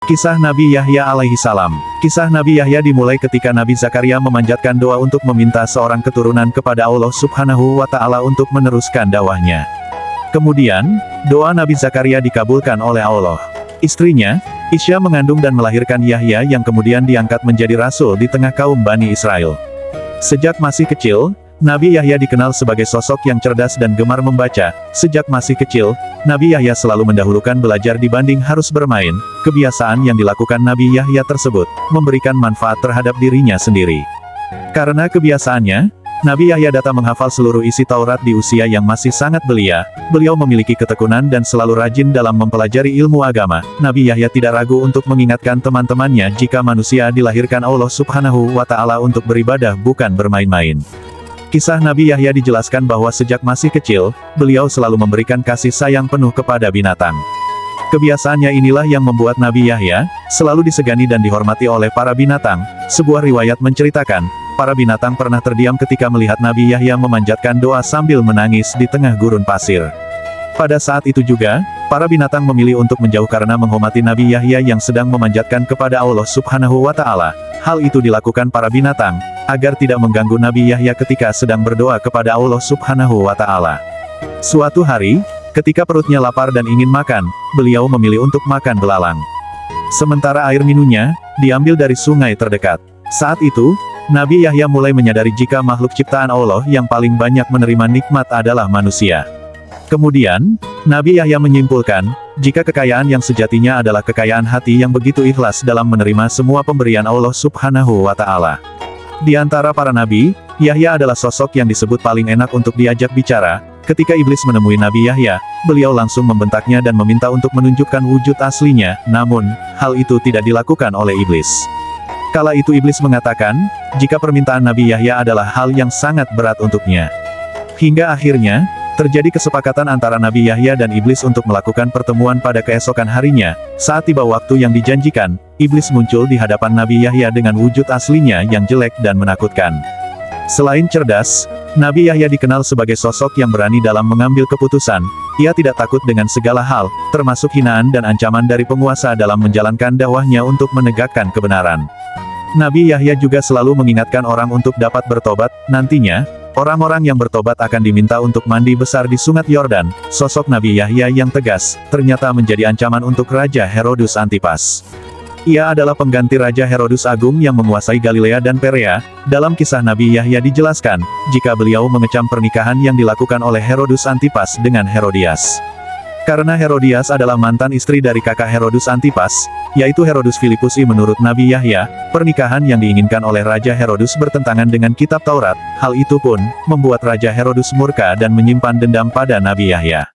Kisah Nabi Yahya alaihi salam. Kisah Nabi Yahya dimulai ketika Nabi Zakaria memanjatkan doa untuk meminta seorang keturunan kepada Allah Subhanahu wa Ta'ala untuk meneruskan dakwahnya. Kemudian, doa Nabi Zakaria dikabulkan oleh Allah. Istrinya, Isya mengandung dan melahirkan Yahya yang kemudian diangkat menjadi rasul di tengah kaum Bani Israel. Sejak masih kecil, Nabi Yahya dikenal sebagai sosok yang cerdas dan gemar membaca. Sejak masih kecil, Nabi Yahya selalu mendahulukan belajar dibanding harus bermain. Kebiasaan yang dilakukan Nabi Yahya tersebut, memberikan manfaat terhadap dirinya sendiri. Karena kebiasaannya, Nabi Yahya datang menghafal seluruh isi Taurat di usia yang masih sangat belia. Beliau memiliki ketekunan dan selalu rajin dalam mempelajari ilmu agama. Nabi Yahya tidak ragu untuk mengingatkan teman-temannya jika manusia dilahirkan Allah Subhanahu wa Ta'ala untuk beribadah bukan bermain-main. Kisah Nabi Yahya dijelaskan bahwa sejak masih kecil, beliau selalu memberikan kasih sayang penuh kepada binatang. Kebiasaannya inilah yang membuat Nabi Yahya selalu disegani dan dihormati oleh para binatang. Sebuah riwayat menceritakan, para binatang pernah terdiam ketika melihat Nabi Yahya memanjatkan doa sambil menangis di tengah gurun pasir. Pada saat itu juga, para binatang memilih untuk menjauh karena menghormati Nabi Yahya yang sedang memanjatkan kepada Allah Subhanahu wa Ta'ala. Hal itu dilakukan para binatang, agar tidak mengganggu Nabi Yahya ketika sedang berdoa kepada Allah Subhanahu wa Ta'ala. Suatu hari, ketika perutnya lapar dan ingin makan, beliau memilih untuk makan belalang. Sementara air minumnya, diambil dari sungai terdekat. Saat itu, Nabi Yahya mulai menyadari jika makhluk ciptaan Allah yang paling banyak menerima nikmat adalah manusia. Kemudian, Nabi Yahya menyimpulkan, jika kekayaan yang sejatinya adalah kekayaan hati yang begitu ikhlas dalam menerima semua pemberian Allah Subhanahu wa Ta'ala. Di antara para nabi, Yahya adalah sosok yang disebut paling enak untuk diajak bicara. Ketika iblis menemui Nabi Yahya, beliau langsung membentaknya dan meminta untuk menunjukkan wujud aslinya, namun, hal itu tidak dilakukan oleh iblis. Kala itu iblis mengatakan, jika permintaan Nabi Yahya adalah hal yang sangat berat untuknya. Hingga akhirnya, terjadi kesepakatan antara Nabi Yahya dan iblis untuk melakukan pertemuan pada keesokan harinya. Saat tiba waktu yang dijanjikan, iblis muncul di hadapan Nabi Yahya dengan wujud aslinya yang jelek dan menakutkan. Selain cerdas, Nabi Yahya dikenal sebagai sosok yang berani dalam mengambil keputusan. Ia tidak takut dengan segala hal, termasuk hinaan dan ancaman dari penguasa dalam menjalankan dakwahnya untuk menegakkan kebenaran. Nabi Yahya juga selalu mengingatkan orang untuk dapat bertobat. Nantinya, orang-orang yang bertobat akan diminta untuk mandi besar di Sungai Yordan. Sosok Nabi Yahya yang tegas, ternyata menjadi ancaman untuk Raja Herodus Antipas. Ia adalah pengganti Raja Herodus Agung yang menguasai Galilea dan Perea. Dalam kisah Nabi Yahya dijelaskan, jika beliau mengecam pernikahan yang dilakukan oleh Herodus Antipas dengan Herodias. Karena Herodias adalah mantan istri dari kakak Herodus Antipas, yaitu Herodus Filipus I. Menurut Nabi Yahya, pernikahan yang diinginkan oleh Raja Herodus bertentangan dengan kitab Taurat. Hal itu pun membuat Raja Herodus murka dan menyimpan dendam pada Nabi Yahya.